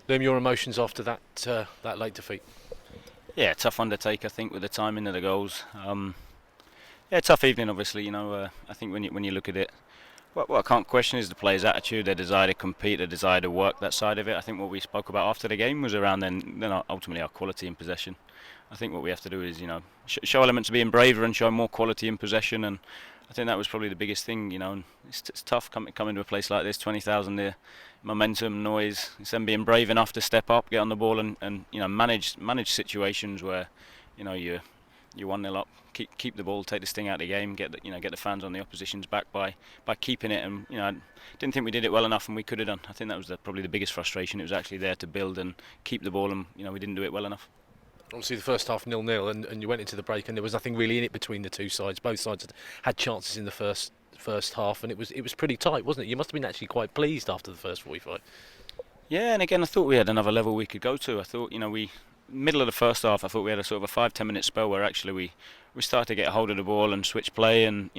Liam, your emotions after that late defeat? Yeah, tough undertake, I think, with the timing of the goals. Yeah, tough evening, obviously. I think when you look at it, what I can't question is the players' attitude, their desire to compete, their desire to work that side of it. I think what we spoke about after the game was around then ultimately our quality in possession. I think what we have to do is, show elements of being braver and show more quality in possession. And I think that was probably the biggest thing, And it's tough coming to a place like this, 20,000 there, momentum, noise. It's then being brave enough to step up, get on the ball, and manage situations where, you're 1-0 up, keep the ball, take the sting out of the game, get the fans on the opposition's back by keeping it. And I didn't think we did it well enough, and we could have done. I think that was probably the biggest frustration. It was actually there to build and keep the ball, and we didn't do it well enough. Obviously, the first half 0-0, and you went into the break, and there was nothing really in it between the two sides. Both sides had chances in the first half, and it was pretty tight, wasn't it? You must have been actually quite pleased after the first 45. Yeah, and again, I thought we had another level we could go to. I thought, we middle of the first half, I thought we had a sort of a 5-10 minute spell where actually we started to get a hold of the ball and switch play, and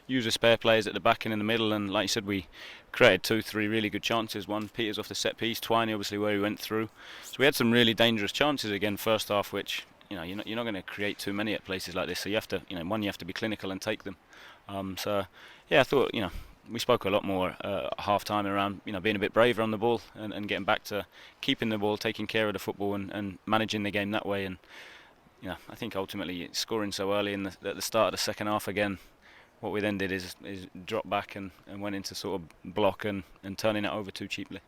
use the spare players at the back and in the middle. And like you said, we created 2-3 really good chances. One, Peters off the set piece, Twiney obviously where he went through. So we had some really dangerous chances again first half, which you're not going to create too many at places like this. So you have to, you have to be clinical and take them. So yeah, I thought we spoke a lot more half time around being a bit braver on the ball and getting back to keeping the ball, taking care of the football, and managing the game that way. And I think ultimately scoring so early at the start of the second half again, what we then did is drop back and went into sort of block and turning it over too cheaply.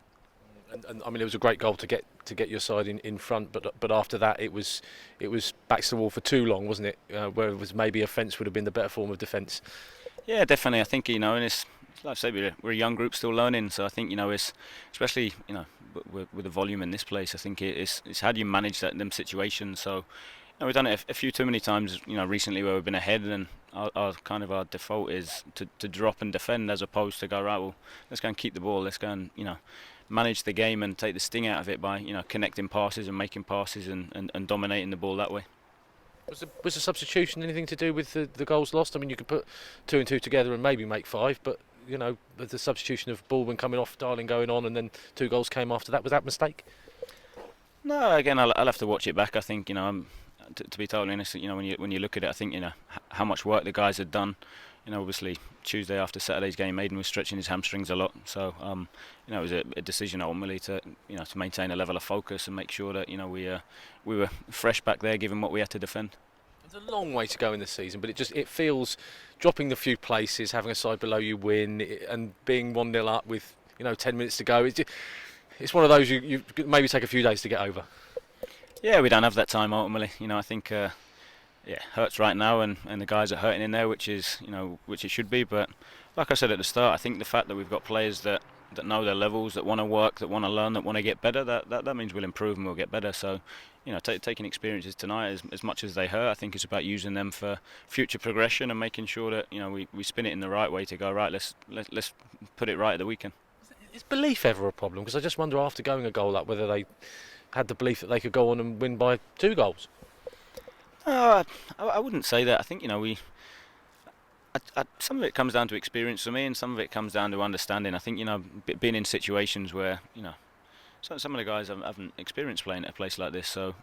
And I mean, it was a great goal to get your side in front, but after that it was backs to the wall for too long, wasn't it? Where it was maybe offence would have been the better form of defence. Yeah, definitely. I think and it's like I say, we're a young group still learning, so I think it's especially with the volume in this place. I think it's how do you manage them situations. So we've done it a few too many times recently where we've been ahead, and our default is to drop and defend as opposed to go right. Well, let's go and keep the ball. Let's go and manage the game and take the sting out of it by connecting passes and making passes and dominating the ball that way. Was the substitution anything to do with the goals lost? I mean, you could put 2 and 2 together and maybe make 5, but the substitution of Baldwin coming off, Darling going on, and then 2 goals came after that. Was that a mistake? No, again, I'll have to watch it back. I think to be totally honest, when you look at it, I think how much work the guys had done. Obviously Tuesday after Saturday's game, Maiden was stretching his hamstrings a lot, so it was a decision ultimately to maintain a level of focus and make sure that we were fresh back there, given what we had to defend. It's a long way to go in the season, but it feels dropping the few places, having a side below you win, and being 1-0 up with 10 minutes to go. It's one of those you maybe take a few days to get over. Yeah, we don't have that time ultimately. I think. Yeah, hurts right now, and the guys are hurting in there, which is which it should be. But like I said at the start, I think the fact that we've got players that know their levels, that want to work, that want to learn, that want to get better, that means we'll improve and we'll get better. So taking experiences tonight as much as they hurt, I think it's about using them for future progression and making sure that we spin it in the right way to go right. Let's put it right at the weekend. Is belief ever a problem? Because I just wonder after going a goal up whether they had the belief that they could go on and win by 2 goals. I wouldn't say that. I think some of it comes down to experience for me, and some of it comes down to understanding. I think being in situations where some of the guys haven't experienced playing at a place like this. So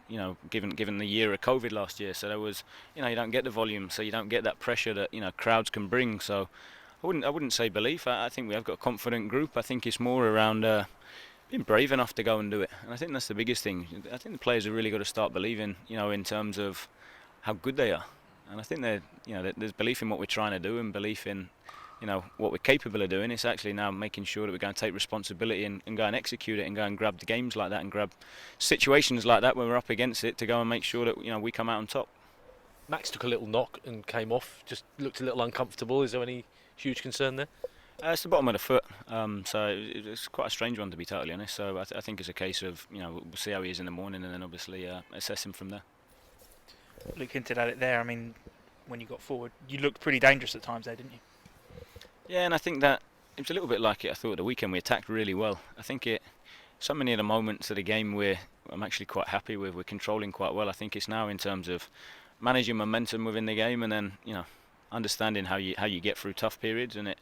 given the year of COVID last year, so there was you don't get the volume, so you don't get that pressure that crowds can bring. So I wouldn't say belief. I think we have got a confident group. I think it's more around being brave enough to go and do it, and I think that's the biggest thing. I think the players have really got to start believing, in terms of how good they are, and I think there's belief in what we're trying to do and belief in what we're capable of doing. It's actually now making sure that we're going to take responsibility and go and execute it and go and grab the games like that and grab situations like that when we're up against it to go and make sure that we come out on top. Max took a little knock and came off, just looked a little uncomfortable. Is there any huge concern there? It's the bottom of the foot, so it's quite a strange one to be totally honest. So I think it's a case of we'll see how he is in the morning and then obviously assess him from there. Luke hinted at it there. I mean, when you got forward, you looked pretty dangerous at times there, didn't you? Yeah, and I think that it was a little bit like it. I thought the weekend we attacked really well. I think so many of the moments of the game I'm actually quite happy with. We're controlling quite well. I think it's now in terms of managing momentum within the game, and then understanding how you get through tough periods. And at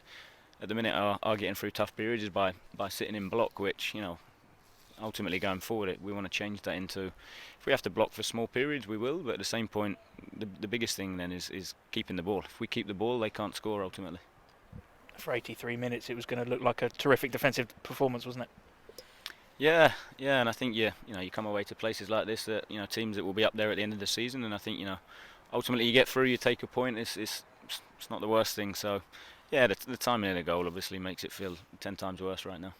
the minute, our getting through tough periods is by sitting in block, which ultimately going forward, we want to change that into, if we have to block for small periods, we will. But at the same point, the biggest thing then is keeping the ball. If we keep the ball, they can't score ultimately. For 83 minutes, it was going to look like a terrific defensive performance, wasn't it? Yeah, and I think you come away to places like this that teams that will be up there at the end of the season, and I think ultimately you get through, you take a point. It's not the worst thing. So yeah, the timing of the goal obviously makes it feel 10 times worse right now.